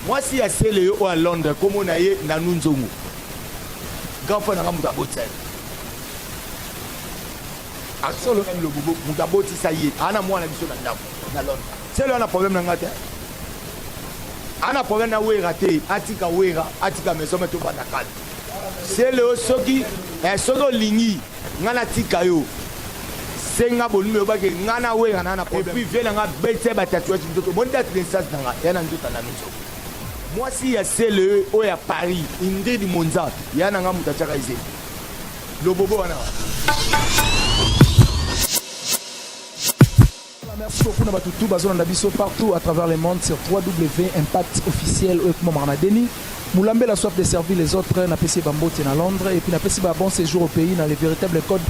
Moi, si à Célé ou à Londres, comme on a eu Nanunzongo, grand frère n'a pas Mutabotel. À solo même le bobo, Mutaboti, ça y est. Anna, moi, on a dit dans Londres. C'est là, on a problème dans la terre. On a problème dans le raté, Atika Wera, Atika Maison, mais tout va d'accord. C'est le Soki, et Sodo Lini, Nana Tikayo. C'est un bon numéro que Nana Wera, Nana, et puis vient à Bete Batatouach, mon date d'instance dans la terre, moi, si c'est le ou à Paris, Indé du Monza, il y a un Moutachaka ici. Le bobo, merci beaucoup à tout bazon d'abisso partout à travers le monde sur www.impact officiel ou Marnadeni. Moulambe la soif de servir les autres na PC Bambote na Londres et puis na PC bon séjour au pays dans les véritables codes.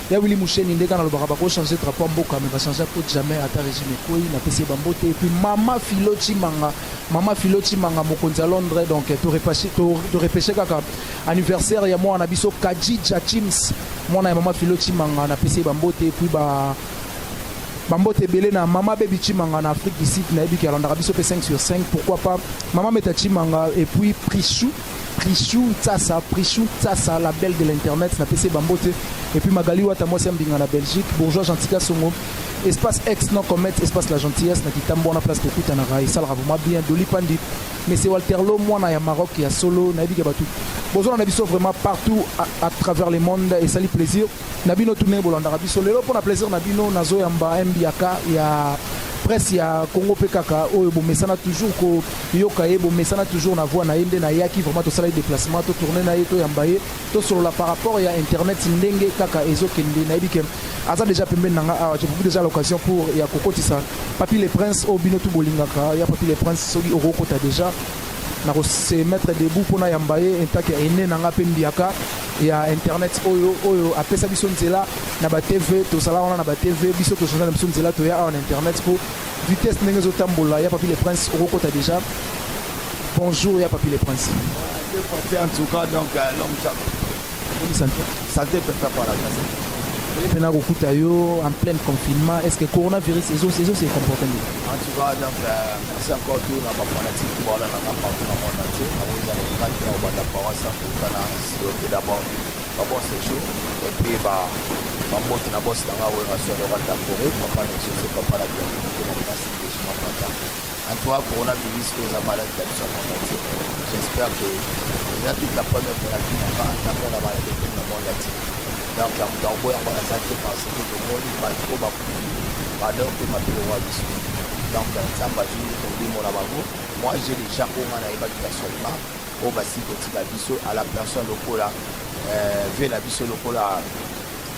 Il y a Willy Moucheni ndeka na le barabako changer drapeau mboka mais va changer pour jamais à ta régime koi na PC Bambote et puis Mama Filoti Manga mokonza Londres donc to repêcher kaka anniversaire ya moi na biso Kajija Chims moi na Mama Filoti Manga na PC Bambote et puis Bambote belé na Mama Baby Chimanga en Afrique d'ici na ebi ki alanda biso pe 5 sur 5 pourquoi pas Mama Meta Chimanga et puis Prichou Tassa la belle de l'internet na PC Bambote et puis Magali Wata moi c'est mbinga na Belgique bourgeois Gentika Songo espace X non commet espace la gentillesse na kitambo na place de kuta na Rai ça vraiment bien Doli Pandi mais c'est Walter Lo moi na ya Maroc ya solo na ebi ki batu bozo na biso vraiment partout à travers le monde et ça lui plaisir nabino tourner bolanda biso lelo pour na plaisir nabino nazo yamba MBK ya presse ya Congo PKK oyo bomesana toujours ko yoka ye bomesana toujours na voix na yende na yaki vraiment to sala déplacement to tourner na yeto yamba ye to sur la par rapport ya internet ndenge kaka ezokende na ebike aza déjà pembe nanga j'ai pris déjà l'occasion pour ya kokotisa Papi les Princes au bino to bolingaka ya Papi les Princes soki okokota déjà na ko se mettre debout pour na yamba ye entake ene nanga pembiaka ya internet oyo apesa biso nzela na ba TV to sala wana na ba TV biso to changer biso nzela to ya en internet pour vitesse ndenge zo tambola ya Papi les Princes okokota déjà bonjour ya Papi les Princes en tout cas donc l'homme santé peut faire par la grâce Pena kokuta yo en plein confinement est-ce que coronavirus c'est comporté en tout cas donc c'est encore tout dans ma fanatique voilà dans ma partie dans mon entier on vous a les gars qui ont la parole ça pour que d'abord c'est chaud et puis mambo na boss dans la relation de Rwanda Corée papa ne se pas la bien que la place de chemin papa en toi coronavirus que la maladie de son entier j'espère que il y a toute la première maladie dans la maladie de le monde entier donc dans boy on va s'attaquer parce que le monde va trop bas pardon que ma pile roi biso donc ça va jouer pour lui mon abago moi j'ai déjà au mana évacuation là au basi petit biso à la personne lokola ve la biso lokola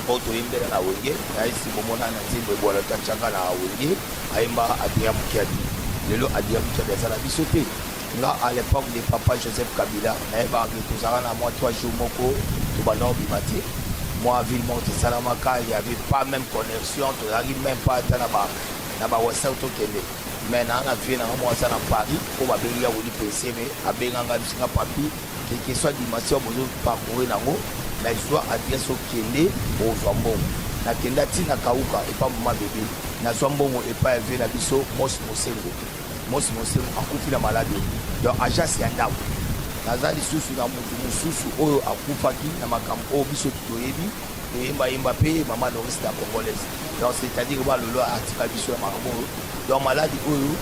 auto imbere na wenge aisi bomona na timbe bola tachanga na wenge aimba adia mkiadi lelo adia mkiadi ça la biso te là à l'époque de papa Joseph Kabila na eba que tozara na moi 3 jours moko to bano bimati moi Villemont Salamaka il y avait pas même connexion tu n'arrives même pas à na ba WhatsApp to kende mais na vie na moi ça na Paris pour ba belia woli PC mais abenganga bisinga papi que soit dimension bozo parcourir nango na histoire adresse au kende au Zombo na kenda tina kauka et pas mama bébé na Zombo et pas élevé na biso Mos Mosengo akufi la maladie donc agence ya ndaw nazali susu na mususu oyo akufaki na makambo oyo biso toyebi yemba pe mama Doris la congolaise donc c'est-à-dire que lolo atika biso ya makambo donc maladie oyo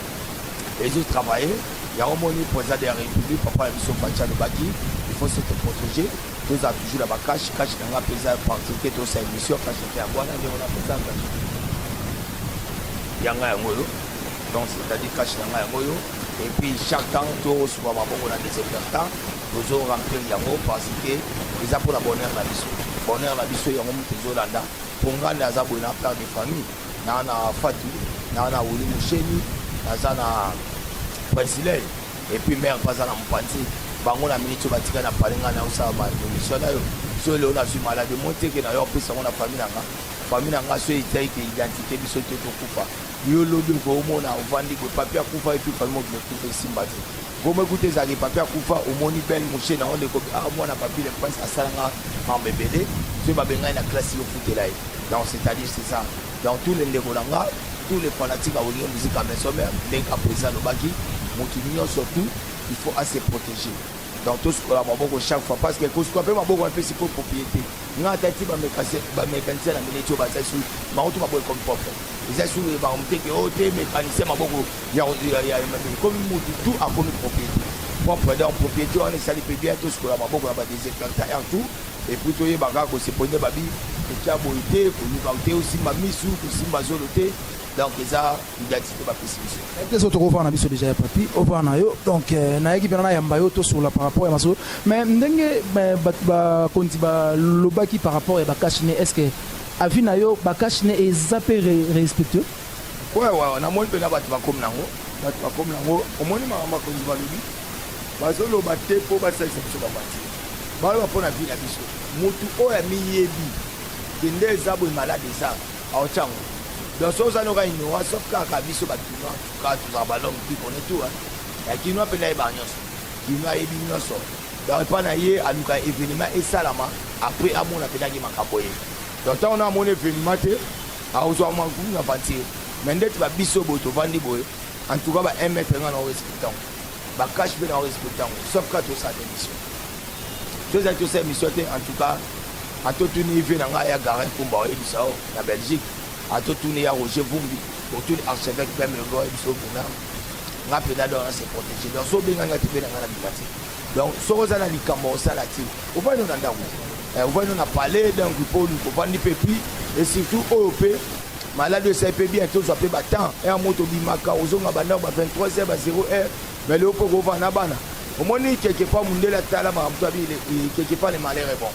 les autres travailler il y a un moment président de la République papa biso Bacha de Baki il faut se protéger tous a toujours la cache dans la pesa parce que tous ces émissions cache fait à Bwana on a pesa yanga ngoyo donc c'est-à-dire cache dans ngoyo et puis chaque temps tout soit ma bonne dans des temps nous allons remplir yango parce que les a pour la bonheur la biso yango mtezo landa ponga na za bona père de famille na Fatou na Wuli Musheni na na President et puis mère pas na Mpanzi bango na minute batika na palinga na usa ba mission na yo so le on a su malade monter que na yo pesa na famille nanga so itaye que identité biso te to kufa yo lobi ko mona ovandi ko papier kufa et puis famille ko kufa simbati gomo écouter ça les papier kufa au moni ben mouché na on de ko moi na papier le prince asalanga en bébé so ba benga na classe yo foot là donc c'est-à-dire c'est ça dans tous les ndengolanga tous les fanatiques à William musique à maison mère dès qu'à présent le baki motuninyo surtout il faut assez protéger. Dans tout ce qu'on a chaque fois, parce que ce qu'on peut c'est pour propriété. Nous avons dit que les mécaniciens dans les métiers, ils comme propre. Ils ont dit que les mécaniciens, comme tout a comme propriété. Propre dans propriété, on est salé bien tout ce qu'on a des hectares tout. Et puis, il y a des se prenait babi, qui a beauté, qui a aussi ma mise sous, qui a zoloté. Donc, ça, il y a des pessimiste. Les autres revoient un déjà papi, au revoir. Donc, naïki bien na yambayo to sur la par rapport à maso. Mais ndenge ba lobaki par rapport à bakashine, est-ce que avinayo bakashine est zappé respectueux? Ouais, on a moins de na battu comme nango, au moins ma kondi balubi. Bazo lo batte pour basa exception ba bati. Ba lo pona vie la biso. Mutu o ya miyebi. Kende zabo malade ça. A ochango. Donc, si on a une ignorance, sauf qu'à Kabiso, quand tu as un ballon, tu connais tout. Il y a qui nous appelle les bagnos. Qui nous a évidemment ça. Donc, pas naïe, à nous événement et salama. Après, à mon appel à Makaboye. Donc, on a mon événement, à Ozoaman, on a pensé. Mais dès que tu vas biso, tu vas vendre, en tout cas, 1 mètre en respectant. Tu vas cacher en respectant. Sauf quand tu as sa démission. Tu as cette mission, en tout cas, à tout niveau, dans la gare pour Mbaye, en Belgique. À tout tourner à Roger Vumbi, pour tout archevêque même le roi et le sauveur. On a pédalé à se protéger. Donc, so bien on a été dans la bimati. Donc, so on a dit comment ça l'a tiré. On va nous en avoir. On va nous en parler d'un groupe pour nous vendre des pépis et surtout OEP. Malade de CP bientôt ça peut battre. Et en moto bimaka aux hommes à 23h à 0h. Mais le OEP va en abana. Au moins quelque part mon de la tala ma quelque part les malheurs bon.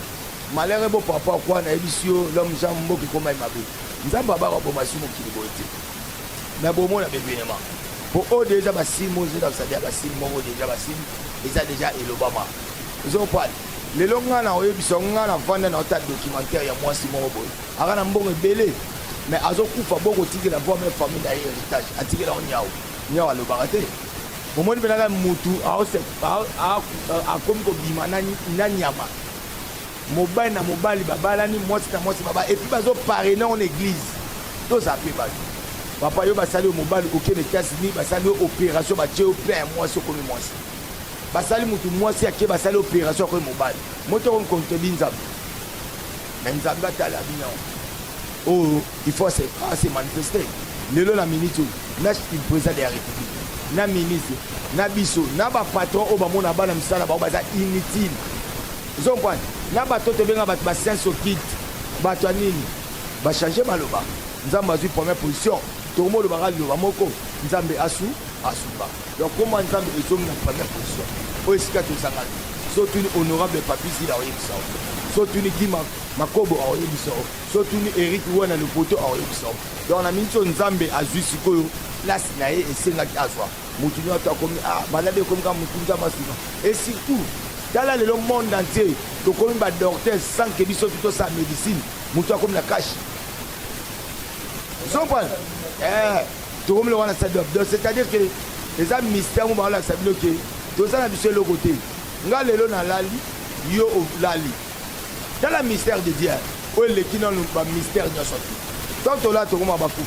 Malheur bon par rapport à quoi on a édition l'homme Jean Mboki comme il m'a vu. Nous avons pas de qui est mais bon, on a bien pour eux déjà, si moi j'ai déjà ils ont déjà l'Obama. Ils ont pas. Les longs ans, ils sont en vente dans notre documentaire, il y a moi si mon boy. Alors, on a bon belé. Mais à ce coup, il faut beaucoup tirer la voix, même famille d'héritage. À tirer la niao. Niao à l'Obaraté. Au moins, il y a un moutou à comme Bimana Nanyama. Mobile na mobile babalani mwasi na mwasi baba et puis bazo parrainer en église to ça peut pas papa yo basali au mobile aucun États-Unis basali opération ba tio plein mwasi comme mwasi basali mutu mwasi ake basali opération comme mobile moto on compte binza même zamba tala bina oh il faut se manifester lelo na minute na président de la République na ministre na biso na ba patron o ba mona bana misala ba baza inutile. Ils ont point. Là, bateau te vient à bassin sur kit. Bateau nini. Ba changer maloba. Nzamba du première position. Tout le monde va râler le moko. Nzambe asu asuba. Donc comment Nzambe est en première position. Au esika tout ça. Surtout honorable papi si la oyebisa. Surtout ni Gima Makobo a oyebisa. Surtout ni Eric Wana le poteau a oyebisa. Donc on a mis sur Nzambe azu sikoyo. Place nae et c'est là qui a soi. Moutinho a comme malade comme quand Moutinho a et surtout dans le monde entier, donc comme un docteur sans que lui soit tout sa médecine, mouton comme la cache. Ils ont pas. Tout comme le roi a c'est-à-dire que les hommes mystères vont la savoir que tout ça n'a pas le côté. Nga lelo na lali, yo lali. Dans le mystère de Dieu, où les qui n'ont pas mystère de sorti. Tant là tout comme un bakou.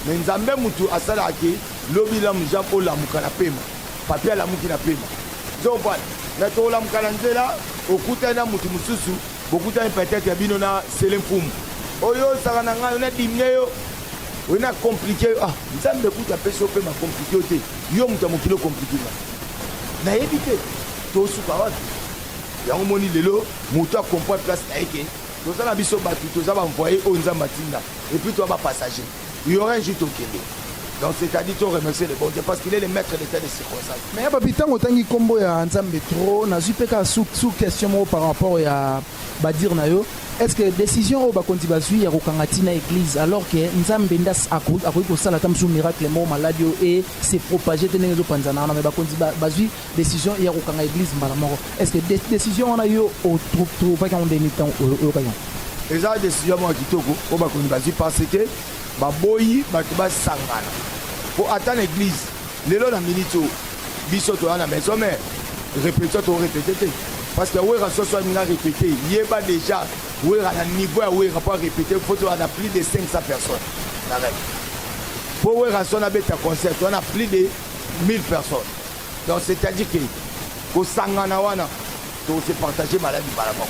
Mais nous avons mouton à ça là que l'obi la mouja pour la mouka na pema, papier la mouki na pema. Ils ont pas. Na to la mkalanzela okuta na mutu mususu bokuta peut-être bino na selemfumu oyo saka na nga na dimneyo ona compliqué nzambe kuta peso pe ma compliqué te yo mutu mokilo compliqué na éviter to suka watu ya moni lelo mutu a comprendre place na eke to za na biso batu to za ba envoyer o nzamba tinda et puis to ba passager il y aura un jito kende. Donc c'est-à-dire qu'on remercie le bon Dieu parce qu'il est le maître de l'état des circonstances. Mais papi tant autant qui combo ya Nzambe trop na zupeka sous question par rapport à badir na yo est-ce que décision au bakonti bazui ya kokangati na église alors que Nzambe ndas akoki ko sala tam sous miracle mo maladie et c'est propagé tenenge zo panzana na mais bakonti bazui décision ya kokanga église mbala moko est-ce que décision on a yo au trop pas qu'on demi temps au kayon eza décision mo kitoko au bakonti bazui parce que baboyi bato basangana pour attendre l'église lelo na minute biso to na maison mais répéter to répéter parce que ouais raso soit na répéter yeba déjà ouais à niveau ouais pas répéter faut on a plus de 500 personnes pour ouais raso na beta concert on a plus de 1000 personnes Donc c'est-à-dire que au Sanganawana, on s'est partagé maladie par la mort.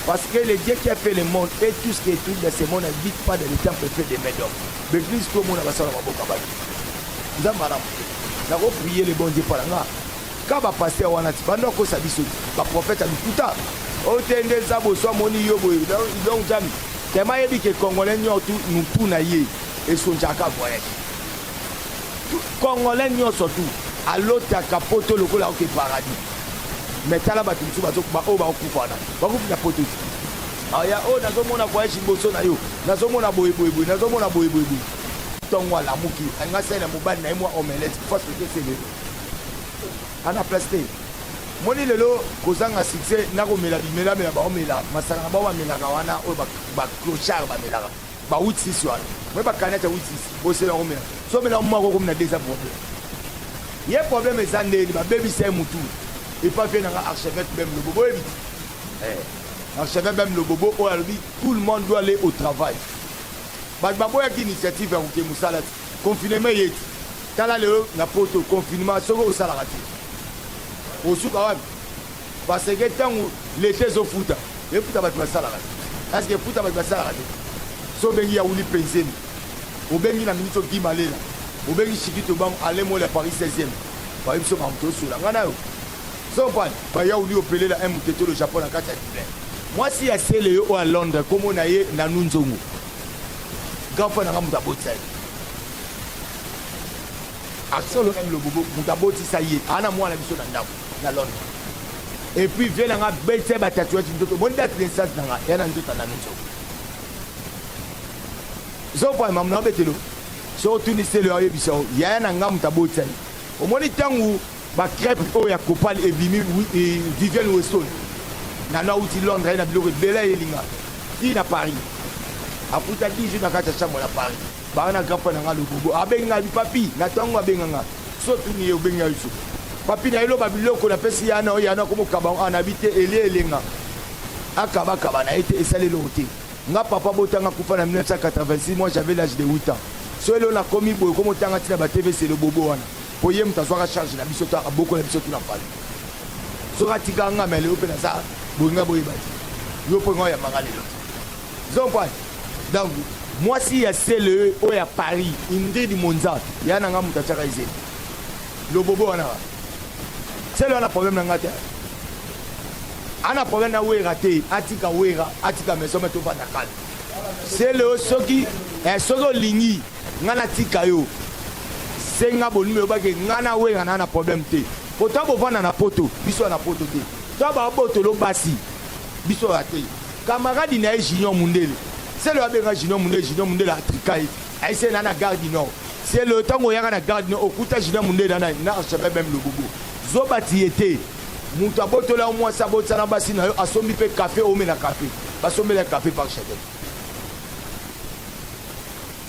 Parce que le Dieu qui a fait le monde et tout ce qui est tout de ce monde n'habite pas dans le temps fait des médiums. L'église comme on a passé à la boca. Nous avons prié le bon Dieu par là. Quand va passer à Wanati, pendant que ça dit ce prophète a dit tout à l'heure. Au tende zabo soit moni yobo donc jamais. Tellement il dit que Congolais nous tout naïe et son jaka voyage. Congolais nous surtout à l'autre capoto le cola au paradis. Mais t'as la battue sur bateau ba o ba okufa na ba okufa poto aya o na zomo na voyage boso na yo na zomo na boy na zomo na boy tongo la muki anga sena mobali na moi omelette force que c'est le ana plasté moni lelo kozanga succès na ko mela bimela mela ba omela masanga ba wa mela kawana o ba clochard ba mela ba wutsi swa moi ba kaneta wutsi o se la omela so mela mo ko na déjà problème yé problème ezande ba baby c'est mutu. Et pas bien dans l'archevêque même le bobo. L'archevêque même le bobo, tout le monde doit aller au travail. Babo a une initiative à Ouké Moussalat. Confinement y est. Quand là le poto confinement, c'est au salarié. Au soukawam. Parce que tant l'été au foot, le foot va être salarié. Parce que le foot va être salarié. So bengi ya ouli pensen. Au bengi la ministre Guy Malela. Au bengi Chikito Bam, allez moi le Paris 16e. Par exemple, sur la Gana. Il y a opéré la M-Této le Japon à 4 moi si à CLE à Londres comme on a eu na Nunzongo grand frère na mutaboti action le même le bobo mutaboti ça y est ana moi la mission na Londres et puis vient na bête ba tatouage ndoto bon date l'instance na ya na ndoto na Nunzongo zo pa mamu na betelo so tu ni CLE ya biso ya na ngam mutaboti au moins tangu ba crêpe o ya kopal et vimi et Vivienne Weston na na uti Londres na biloko bela elinga ti na Paris aputa 10 jours na kata chambre na Paris ba na grand na ngalo bobo abenga bi papi na tango abenga nga so tuni yo benga yusu papi na elo ba biloko na pesi ya na komo kaba en habité elenga akaba kaba na été esalé le hotel nga papa botanga kufa na 1986 moi j'avais l'âge de 8 ans so elo na komi boy komo tanga tina ba TV c'est le bobo wana poye mutazwaka charge na biso to aboko na biso to na pale so katika nga mele ope na sa bonga boye bati yo po nga ya mangalelo zompa donc moi si ya CLE o ya Paris inde di monza ya na nga mutachaka ize lo bobo wana CLE ana problème na ngata ana problème na we raté atika wera atika meso meto vanda kala CLE soki sogo lingi ngana tika yo senga bonime obake ngana we ngana na problème te pourtant bovana na poto biso na poto te to ba boto lo basi biso raté camarade na Junior Mundele c'est le abenga Junior Mundele atrika aise na gare du Nord c'est le tango yaka na gare du Nord okuta Junior Mundele na archevêque même le bobo zobati été mutu aboto la moi sabota na basi na yo asombi pe café o mena café basombi le café par chevêque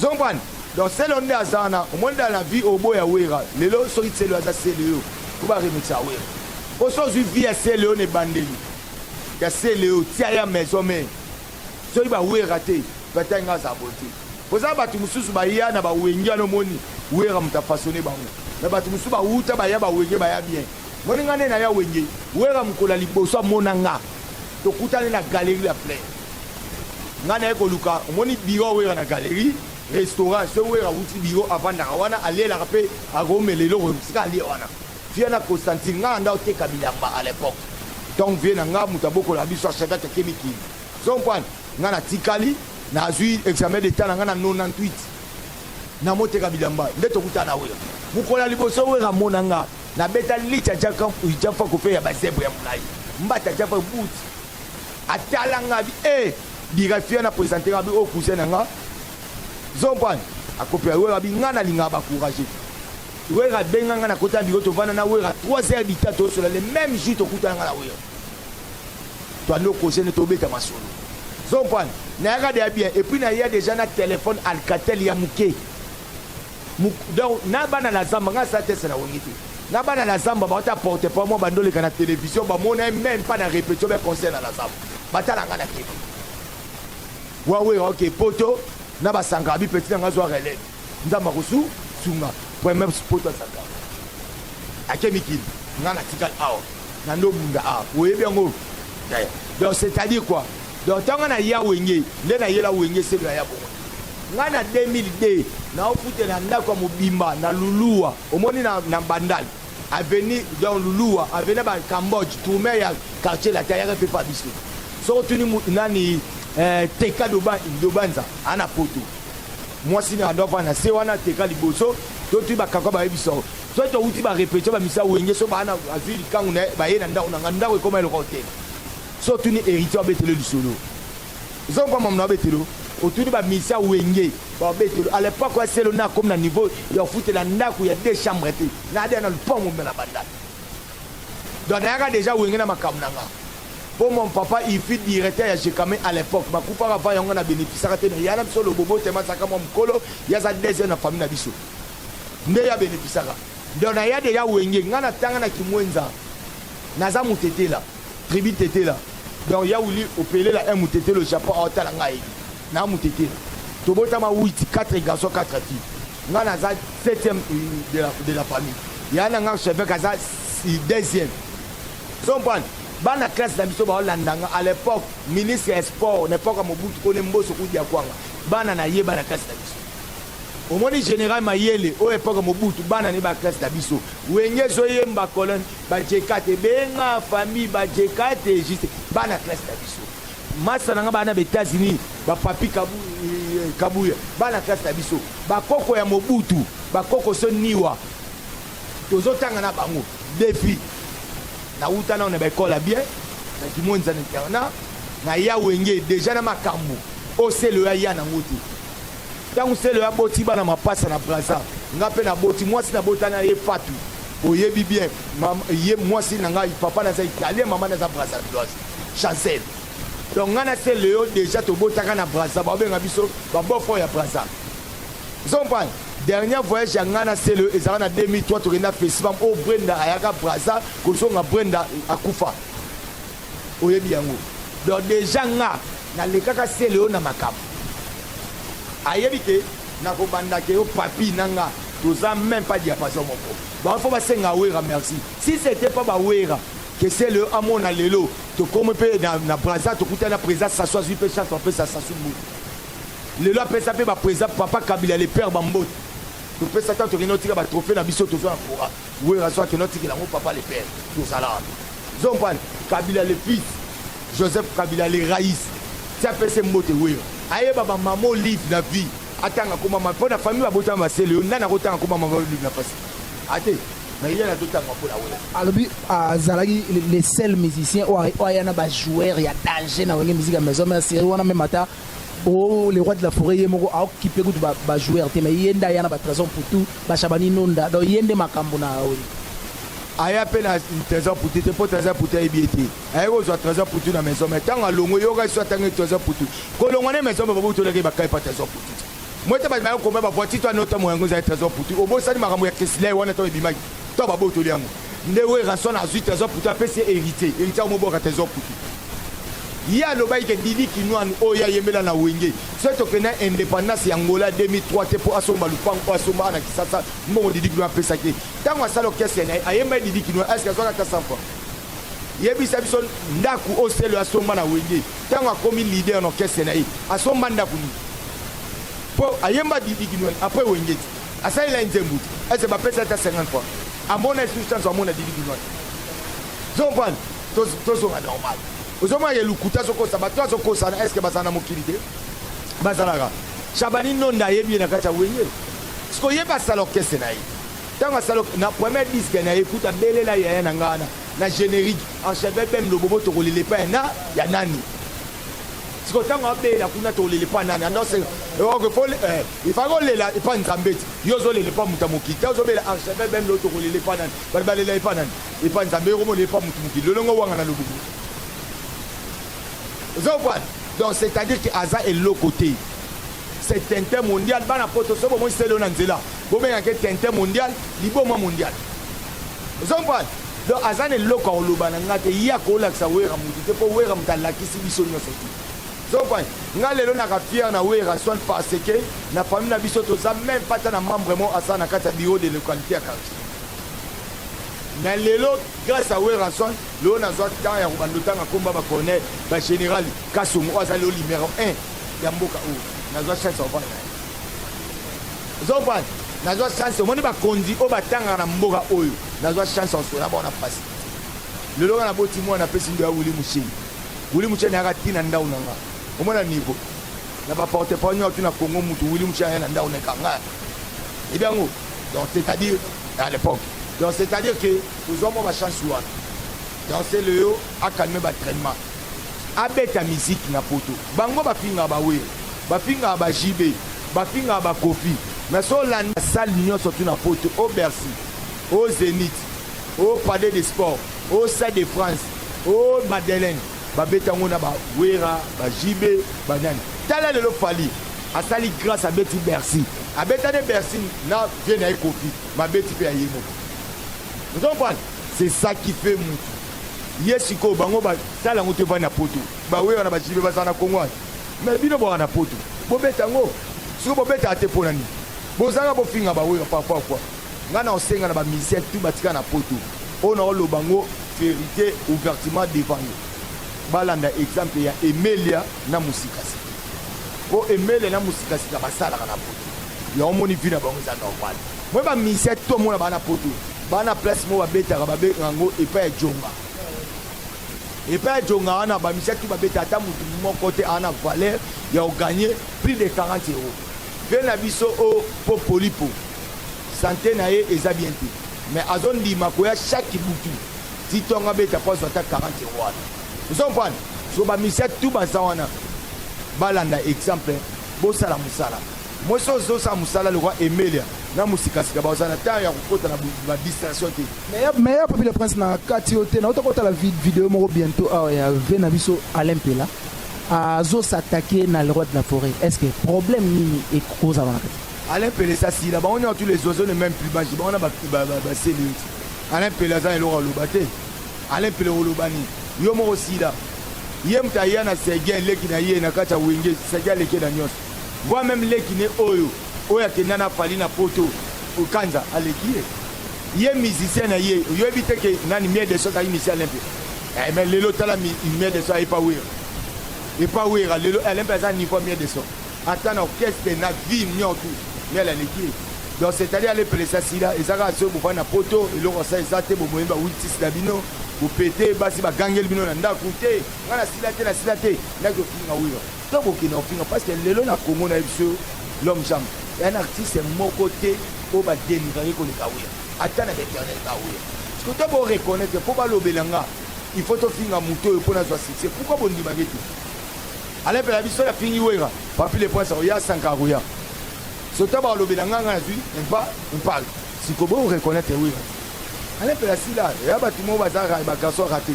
zomban. Donc c'est l'on est à Zana, au moins dans la vie au boya wera, les lots sont c'est le CLE, pour pas remixer à wera. Au sens où vie à CLE n'est bandé. Il y a CLE, tiens ya maison mais, so il va wera te, peut-être nga sa beauté. Pour ça batu mususu ba ya na ba wengia no moni, wera muta façonner ba mu. Na batu mususu ba uta ba ya bien. Moni ngane na ya wengi, wera mukola liboso monanga. To kutana na galerie la plein. Ngane ko luka, moni biro wera na galerie. Restaurant ce où a outil bio avant d'arwana aller la rapper à Rome les lots c'est aller wana viena Constantine nga anda te kabilamba à l'époque donc viena nga mutaboko la biso chata te kemiki son point nga na tikali na zui examen d'état nga na 98 na mote kabilamba ndeto kutana we mukola liboso we ga monanga na beta licha jaka ujafa ko fe ya bazebo ya mulai mbata jafa boot atalanga bi dirafia na présenter abi au cousin nga zompan akopia wera bingana linga ba courager wera benganga na kota biro to vana na wera 3h du temps sur le même jour to kuta ngala wera to no causer to beta masolo zompan na regarde bien et puis na y a déjà na téléphone Alcatel ya muke donc na bana la zamba nga sa tese na wongiti na bana la zamba ba ta porter pas moi bandole kana télévision ba mona même pas na répétition be concert na la zamba batala ngana kipo wa wera OK poto na basanga bi petit nga zo relève ndamba kosu sunga pour même sport sanga akemikili ngana tikal awa nando bunda awa oyebi yango donc c'est-à-dire quoi donc ntango na ya wenge nde na yela wenge selo ya bongo nga na 2002 na ofute na ndako ya mobimba na luluwa omoni na bandali aveni donc luluwa aveni ba Cambodge tourme ya quartier la tayaka pe pa biso so tuni nani teka dobanza ana poto mwasi na ndova na se wana teka liboso to tu ba kakwa ba biso so to uti ba répéter ba misa wenge so ba na azili kangu na ba ye na ndako na ndako ko melo ko te so tuni héritier betelo lisolo zo kwa mamna betelo autour ba misa wenge ba betelo à l'époque c'est le na comme na niveau ya foot la ndako ya deux chambres te na de na le pont mo na banda donc na déjà wenge na makamnanga pour mon papa il fut directeur ya Jekame à l'époque ba coupa avant yango na bénéficiaire te ya na biso le bobo te masaka mo mkolo ya za deuxième na famille na biso nde ya bénéficiaire donc na ya déjà wenge ngana tanga na kimwenza na za mutete la tribu tete la donc ya wuli opélé la un mutete le Japon a otala ngai na mutete to botama 8 4 garçons 4 filles ngana za 7e de la famille ya na nga chef kaza 2e son point bana classe na biso ba landanga à l'époque ministre des sports n'époque Mobutu ko nemboso ku dia kwanga bana na ye bana classe na biso omoni général Mayele o époque Mobutu bana ni ba classe na biso wenge zo yemba colonne ba jekate benga famille ba jekate juste bana classe na biso masa nanga bana ba États-Unis ba papi kabuya bana classe na biso ba koko ya Mobutu ba koko so niwa tozo tanga na bango défi na utana on ba école bien na kimonza na ya wenge déjà na makambo o c'est le ya na ngoti tant c'est le aboti bana mapasa na braza ngape na boti mwasi na botana ye fatu oyebi bien ye mwasi na ngai papa na za italien maman na za braza doise chancel donc ngana c'est le déjà to botaka na braza ba benga biso ba bofo ya braza zompa dernier voyage ya ngana c'est le ezara na 2003 to rena festival au Brenda ayaka braza ko songa Brenda akufa oyebi yango donc déjà nga na lekaka c'est le na makambo ayebi ke na ko banda ke o papi nanga toza même pas diapason moko ba faut ba senga wera merci si c'était pas ba wera que c'est le amona lelo to comme pe na braza to kuta na présence ça soit pe chance on peut ça ça sous lelo pe ça pe ba présence papa Kabila le père Bambo to pe ça tant to renotika ba trophée na biso to za pour wera soit que notre la mon papa le père to sala zompan Kabila le fils Joseph Kabila le raïs ça fait c'est mote wera aye baba maman livre na vie atanga ko mama pour la famille abota masele ndana ko tanga ko mama livre na passe ate mais il y a d'autres temps pour la wera alobi azalaki les seuls musiciens ou ayana ba joueur ya danger na wenge musique à maison mais série wana même ata oh les rois de la forêt yemoko a occupé good ba joueur te mais yenda yana ba trésor pour tout ba Shabani Nonda donc yende makambo na oui aya pe na trésor pour tout pour trésor pour ebieti aya ko zo trésor pour tout na maison mais tanga longo yo ga so tanga trésor pour tout ko longo na maison ba boto le ba kai pa trésor pour tout moi te ba ba ko ba voiture toi notre moyen za trésor pour tout obo sali makambo ya kesile wana to ebimaki to ba boto liango ndewe ranson na zu trésor pour tout pe c'est hérité mo bo ka trésor pour tout ya lo ba ke didi kinwan o ya yemela na wenge c'est que na indépendance ya Angola 2003 te pour asomba lupango asomba na kisasa mbongo didi kinwan pesa ke tango asalo kese na ayemba didi kinwan est-ce que ça ka sampa yebi sabiso ndaku o selo asomba na wenge tango akomi leader no kese na asomba ndaku ni po ayemba didi kinwan après wenge asa ila nzembu est-ce ba pesa ta 50 fois amona substance amona didi kinwan zomban to so normal ozoma ye lukuta soko sabato soko sana est-ce que basana mokilité bazalaka Shabani Nonda yebi na kata wenye siko yeba salo kese na yi tanga salo na premier disque na écoute belela ya na ngana na générique en cheveux même le bobo to kolele pa na ya nani siko tanga bela kuna to kolele pa nani non c'est il faut kolela et pas nzambeti yozo lele pa muta mokita yozo bela en cheveux même le to kolele pa nani balela pa nani et pas nzambero mo le pa mutu mokili lolongo wanga na lobubu. Donc c'est-à-dire que Aza est l'autre côté. C'est Tintin mondial. Bana poto so bo mo selo na nzela. Bo benga ke Tintin mondial, libo mo mondial. Donc Aza est l'autre ko loba na ngate ya ko la sa wera mutu te po wera mutala kisi biso nyoso. Nga lelo na ka fier na wera soit parce que na famille na biso to za même pas na membre mo asa na kata bureau de localité à quartier. Mais lelo grâce à Weranson, l'on a soit temps ya kubandotanga komba ba connaît ba général Kasongo azali au numéro 1 ya mboka o. Na soit chance au bana. Zoban, na soit chance moni ba kondi o batanga na mboka oyo. Na soit chance au sona bona passe. Lelo na boti mo na pesi ndo ya Wuli Mushini. Wuli Mushini akatina ndau nanga. Omona niveau. Na ba porte pogno tu na Congo mutu Wuli Mushini na ndau nekanga. Et bien donc c'est-à-dire à l'époque. Donc c'est-à-dire que nous avons ma chance là. Donc c'est le haut à calmer ba traitement. Avec ta musique na poto. Bango ba finga ba we. Ba finga ba JB. Ba finga ba Kofi. Mais sur la salle d'union surtout na poto au Bercy, au Zénith, au Palais des Sports, au Stade de France, au Madeleine. Ba beta ngona ba wera, ba JB, ba nani. Tala le fali. A sali grâce à Betty Bercy. A Betty Bercy na vient na Kofi. Ma Betty pe ayemo. Vous comprenez? C'est ça qui fait mon. Yesiko bango ba sala ngote va na poto. Ba we na ba jibe ba sana Kongo. Mais bino ba na poto. Bo betango. Si bo beta ate ponani. Bo zanga bo finga ba we parfois quoi. Ngana osenga na ba misère tout batika na poto. On a lo bango vérité ouvertement devant nous. Balanda exemple ya Emelia na musikasi. Bo Emelia na musikasi ka basala na poto. Ya omoni vina bango za normal. Moi ba misère tout monde ba na poto. Bana place mo babeta babe rango et pas jonga. Et pas jonga ana ba misaki babeta ata mutu mon côté ana valeur ya o gagner plus de 40 €. Vient la biso au popolipo. Santé na ye eza bien te. Mais azon di makoya chaque butu. Si tonga beta pas ata 40 €. Vous comprenez? So ba misaki tout bazawana. Balanda exemple bo sala musala. Moi so sa musala le roi Emelia. Na musika sika ba osana ta ya kokota na ba distraction te. Mais ya Papi le Prince na kati ote na otokota la vidéo moko bientôt ya vena biso Alain Pela azo s'attaquer na le roi de la forêt. Est-ce que problème nini et cause avant Alain Pela ça si là on a tous les oiseaux ne même plus bas on a ba cellule. Alain Pela ça elora lobate. Alain Pela olobani. Yo mo aussi là. Yem ta yana segen leki na ye na kata wenge segen leki na nyos. Voit même leki ne oyo. Oya kenana fali na poto ukanza alekie ye musicien na ye yo ebite ke nani mieux de choses a musicien Olympe mais lelo tala mieux de choses et pas wera lelo Olympe ça niveau mieux de choses attends orchestre na vie nyotu mais la lekie donc c'est-à-dire les pressa sila ezaka so bo na poto et le rosa ezate bo moyemba 86 dabino bo pété basi ba gangel bino na ndaku te ngana sila te ndako finga wira to bo kina finga parce que lelo na Congo na biso l'homme jambe. Un artiste mon côté au bas délivrer qu'on est kaouya. Attends avec un kaouya. Ce que tu dois reconnaître, faut pas l'obélanga. Il faut te finir à mouton et pour la c'est pourquoi on dit baguette. Allez, la vie sur la fini ouera. Papi les points ça y a 5 kaouya. Ce que tu dois l'obélanga on a vu, on parle. Si tu dois reconnaître ouera. Allez, la si là, il y a bâtiment bazar et garçon raté.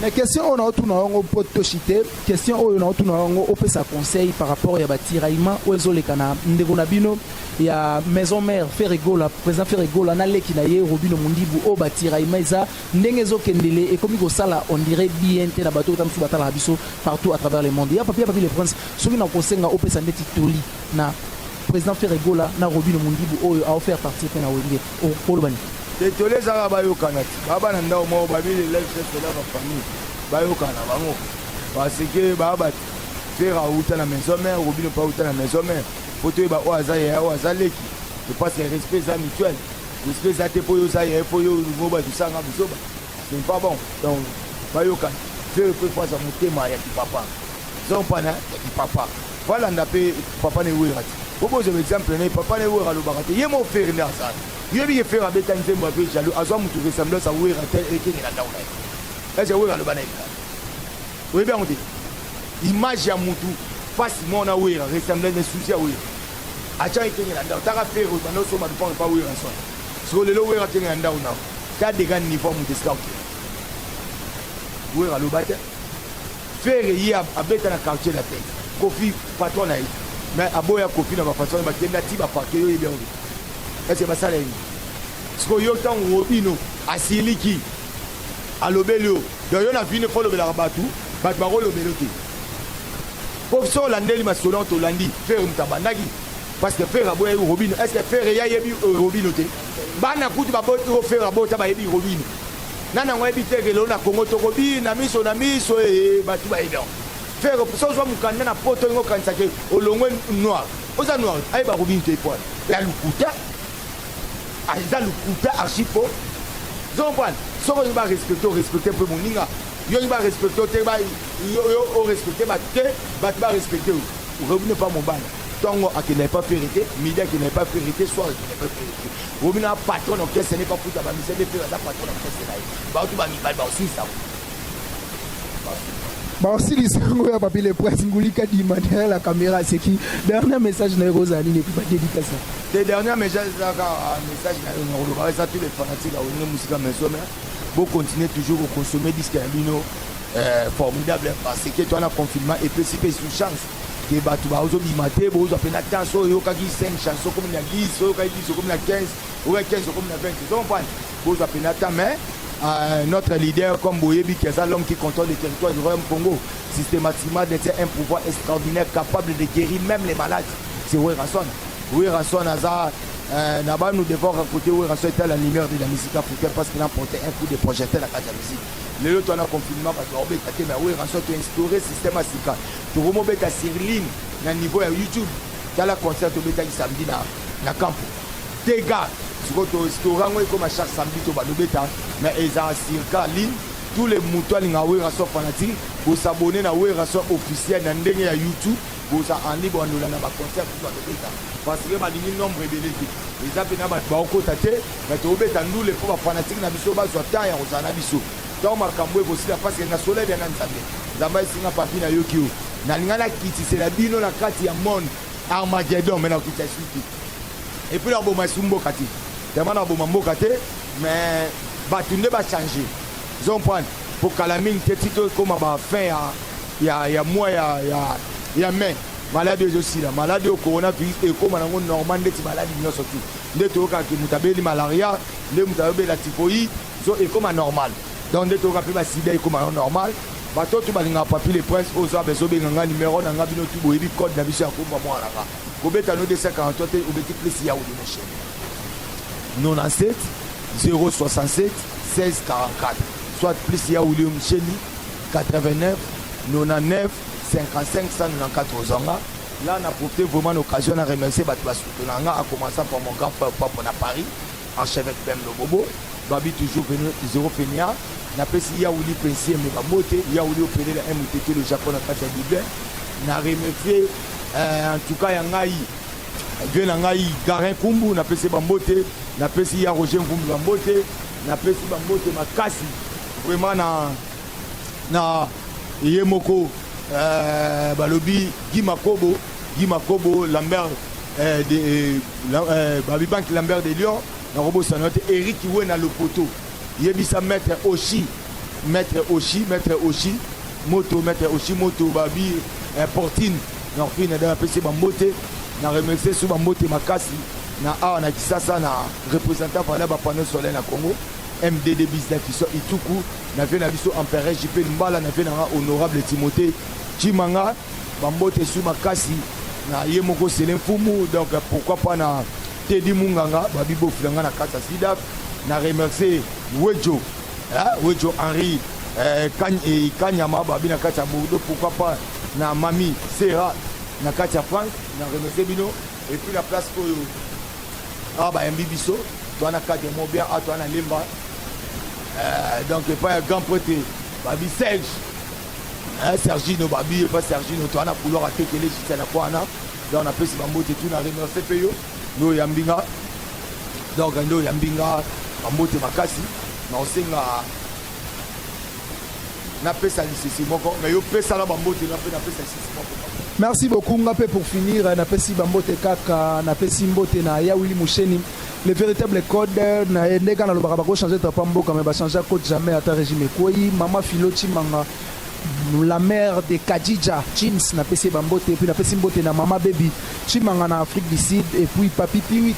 Mais question on a tout dans un pote chité question on a tout dans un on peut ça conseil par rapport à batiraillement ou les kana ndeko na bino ya maison mère Ferregola président Ferregola na leki na ye Robino Mundibu o batiraillement za ndengezo kendele et comme ko sala on dirait bien te na bato tam su batala biso partout à travers le monde ya papi le prince soki na kosenga o pesa ndeti toli na président Ferregola na Robino Mundibu o a offert partie na wenge o lobani. Tous les Arabes bayokana baba na ndao mo babili life chef de la famille bayokana bango parce que baba faire autant la maison mère ou bien pas autant la maison mère photo ba oazaye oazaleki je pense que respect ça mutuel respect ça te pour yo ça y faut yo ngo ba tusanga bisoba c'est pas bon donc bayokana faire peu fois ça motema ya papa donc pana ya papa voilà ndapé papa ne wirati pour poser exemple ne papa ne wira lo bakate yemo faire na ça. Il y a fait un bétain de moi, jaloux, à son tour ressemblance à Ouira et qui est là. Est-ce que Ouira le banane? Oui, bien, on dit. Image à Moutou, facilement à Ouira, ressemblance de souci à Ouira. À Tchai qui est là, t'as fait au panneau sur ma demande pas Ouira en soi. Sur le lot Ouira qui est là, t'as des grands niveaux de scout. Ouira le bâtiment. Faire hier à bétain à quartier la tête. Kofi, patron naïf. Mais à Boya Kofi, dans ma façon, il y a un parquet, il y a est-ce que ça l'est? Ce que yo tant Robino asiliki alobelo donc yo na vine faut lobela rabatu bat baro lobelo te pour ça landeli masolo to landi faire mtabandaki parce que faire aboye Robino est-ce que faire ya yebi Robino te bana kutu ba boto faire abota ba yebi Robino nana ngo ebite ke lo na Congo tokobi na miso e batu ba idon faire so zo mukanda na poto ngo kanisa ke olongwe noir oza noir ay ba robin te poil la lukuta aiza lukuta archipo zo poil so ko ba respecter peu moninga yo ba respecter te ba yo respecter ba te ba respecter ou revenez pas mon ban Tongo qui n'est pas vérité, Midi qui n'est pas vérité, Soir qui n'est pas vérité. Vous avez un patron en caisse, ce n'est pas pour ta mise, c'est faire un patron en caisse. Bah, tu vas m'y battre aussi, ça. Bon, si les sangs ont papier les presse, Ngoulika dit derrière la caméra, c'est qui dernier message n'est Rosani n'est pas dédicace. Le dernier message, ça tous les fanatiques, la musique à maison, vous continuez toujours à consommer disques formidable parce que tu as un confinement et puis c'est une chance. Que batu ba ozo bimate bo ozo pena tanso yo kaki 5 chansons comme na 10 yo kaki 10 comme na 15 ou 15 comme na 20 donc pas bo ozo pena ta mais notre leader comme Boyebi qui est l'homme qui contrôle le territoire du Royaume Congo systématiquement d'être un pouvoir extraordinaire capable de guérir même les malades c'est Wé Rasson Azar là-bas nous devons raconter Wé Rasson était à la lumière de la musique africaine parce qu'il a porté un coup de projecteur à la musique. Les autres on a confinement parce qu'on a été mais Wé Rasson a instauré système asica tu remontes à sur ligne à niveau de YouTube dans la concert au bétail samedi na campo des gars sur le restaurant comme à chaque samedi au Banobeta mais ils ont circa ligne tous les moutons à Wé Rasson fanatique pour s'abonner à Wé Rasson officiel dans dernier YouTube pour ça en libre on a un concert pour Banobeta parce que ma ligne nombre de l'équipe les appels na ba ko tate mais to beta nous les pauvres fanatiques na biso ba soit ta ya ozana biso donc makambo aussi la parce que na soleil bien nzambe zamba isinga papi na yokio na lingana kiti c'est la bino na kati ya monde Armageddon mais na kiti suite et puis la boma sumbo kati tellement na boma mboka te mais batunde ba changer zon point pour calamine tetito comme ba fin ya mois ya mai maladie aussi la maladie au coronavirus et comme on a normal des maladies non surtout des toka qui mutabeli malaria des mutabeli la typhoïde so et comme normal donc des toka pas sida et comme normal bato tu balinga papier les princes aux abe so benga numéro na ngabino tu boyebi code na biso ya komba mwana ka ko beta no de 50 te obeti plus ya ou de motion 97 067 16 44 soit plus ya ou de motion 89 99 55 194 ans. Là, on a profité vraiment l'occasion de remercier Batouasoutonanga, à commencer par mon grand frère Papa à Paris, archevêque Bem Lobobo, Babi toujours venu zéro fénia, n'a pas si Yaouli Pensier, mais Bamote, Yaouli au Pédé, la MTT, le Japon, la Kata Bibé, n'a remercié en tout cas Yangaï, Yangaï, Garin Kumbu, n'a pas si Bamote, n'a pas si Yarogen Kumbu Bamote, n'a pas si Bamote Makasi, vraiment na Yemoko. Balobi Guy Makobo Lambert Babi Bank Lambert de Lyon na robot sanote Eric Wena le poteau yebisa maître Oshi moto Babi Portine na fine na PC Bambote na remercier sous Bambote Makasi na na Kisasa na représentant par la panneau solaire na Congo MDD business qui sont Ituku na fait na biso empereur JP Mbala na fait na honorable Timothée Chimanga Bambote sous Makasi na Yemoko Selin Fumu donc pourquoi pas na Teddy Munganga Babibo Filanga na Kata Sida na remercier Wejo Henri Kanyama Babi na Kata Bordeaux pourquoi pas na Mami Serra na Kata France na remercier Bino et puis la place pour Mbibiso toi na Kata Mobia toi na Lemba donc pas un grand prêtre Babi Serge Sergino Babi pas Sergino toi na couloir à Tekele jusqu'à la Kwana donc on a fait ce Bambote tout na remercier Peyo no Yambinga donc no Yambinga Bambote Makasi na osenga na pesa lisisi moko mais yo pesa la Bambote na pesa lisisi moko. Merci beaucoup Ngapé pour finir na pesi Bambote kaka na pesi Mbote na Yawili Musheni le véritable code na ndeka na lobaka bako changer ta pamboka mais ba changer code jamais à ta régime koyi mama Filoti Manga la mère de Kadija Chins na pesi Bambote et puis na pesi Mbote na mama baby Chimanga na Afrique du Sud et puis papi P8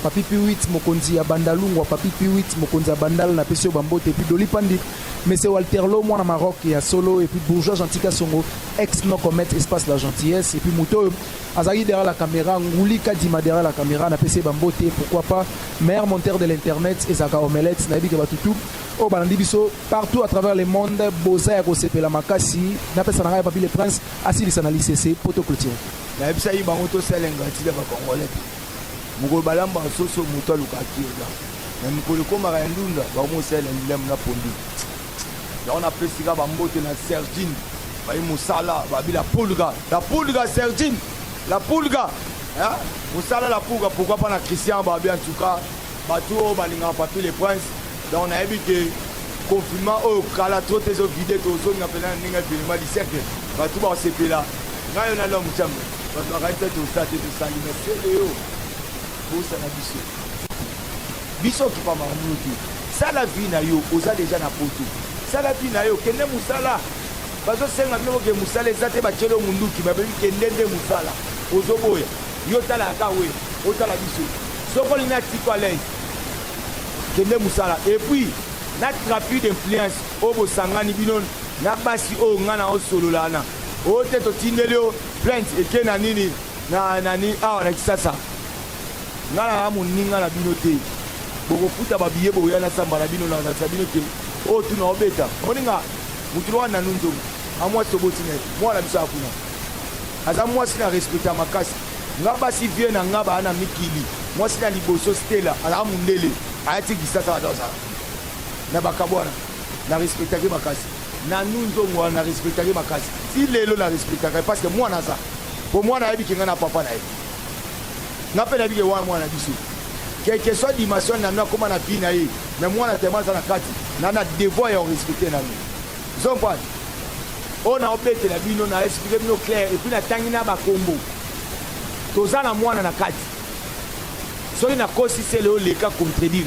Papi P8 mokonzi ya Bandalungwa, Papi P8 mokonzi ya Bandal na pesio bambote, et puis Dolipandi Monsieur Walterlo moi na Maroc ya solo, et puis Bourgeois Gentika Songo ex no commet espace la gentillesse, et puis Mouto Azali derrière la caméra, Ngouli Kadima derrière la caméra na pesé bambote, pourquoi pas meilleur monteur de l'internet Ezaka Omelette na bika batutu au balandi biso partout à travers le monde. Boza ya kosepela makasi na pesa na Papi le Prince asili sana lycée poto clôture na ebisa yi bango to selenga tile ba congolais mukolo balamba soso muto lukaki ola na mukolo koma ya ndunda ba mo sele ndem na pondu ya on appelle sika ba mbote na Sergine ba yi musala ba bi la pulga Sergine la pulga hein musala la pulga, pourquoi pas na Christian ba bi en tout cas ba tout balinga Papi le Prince donc on a évité confinement au kala trop tes vidéos to zo na pena ninga filma di cercle ba tout ba sepela ngayo na lo mchamba ba ka ite to stade de sali mais yo bosa na biso qui pas mamuki ça la vie na yo oza déjà na poto ça la vie na yo kende musala bazo senga bino ke musala ezate ba chelo munduki ba bebi kende nde musala ozoboya yo tala ka we otala biso soko lina tiko à l'aise kende musala, et puis na trafic d'influence au bosangani bino na basi o ngana o solo lana o teto tindelio plainte eke na nini na nani awa na kisasa ngana amu ninga na bino te boko futa ba biye boya na samba na bino na sabino te o tuna obeta oninga mutuwa na nunzo amwa sobotine mwana bisa akuna aza mwa sina respecta makasi ngaba si vie na ngaba ana mikili mwa sina liboso stela ala mundele ayati kisasa adoza na bakabwana na respectaki makasi na nunzo mwa na respectaki makasi si lelo na respectaki parce que mwana za po mwana yebi kinga na papa na ye ngape na bige wa mwana biso quelque soit dimension na nwa koma na bina ye mais mwana tellement za na kati na devoir ya respecter na nous zompa on a obété la bino na expliquer bino clair et puis na tangi na ba kombo toza na mwana na kati soli na kosi c'est le cas contredire.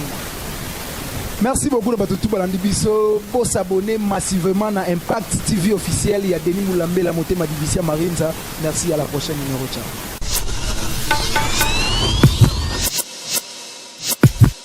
Merci beaucoup de tout balandi biso. Pour s'abonner massivement à Impact TV officiel. Il y a Denis Moulambe, la montée ma division Marinza. Merci, à la prochaine numéro. Ciao.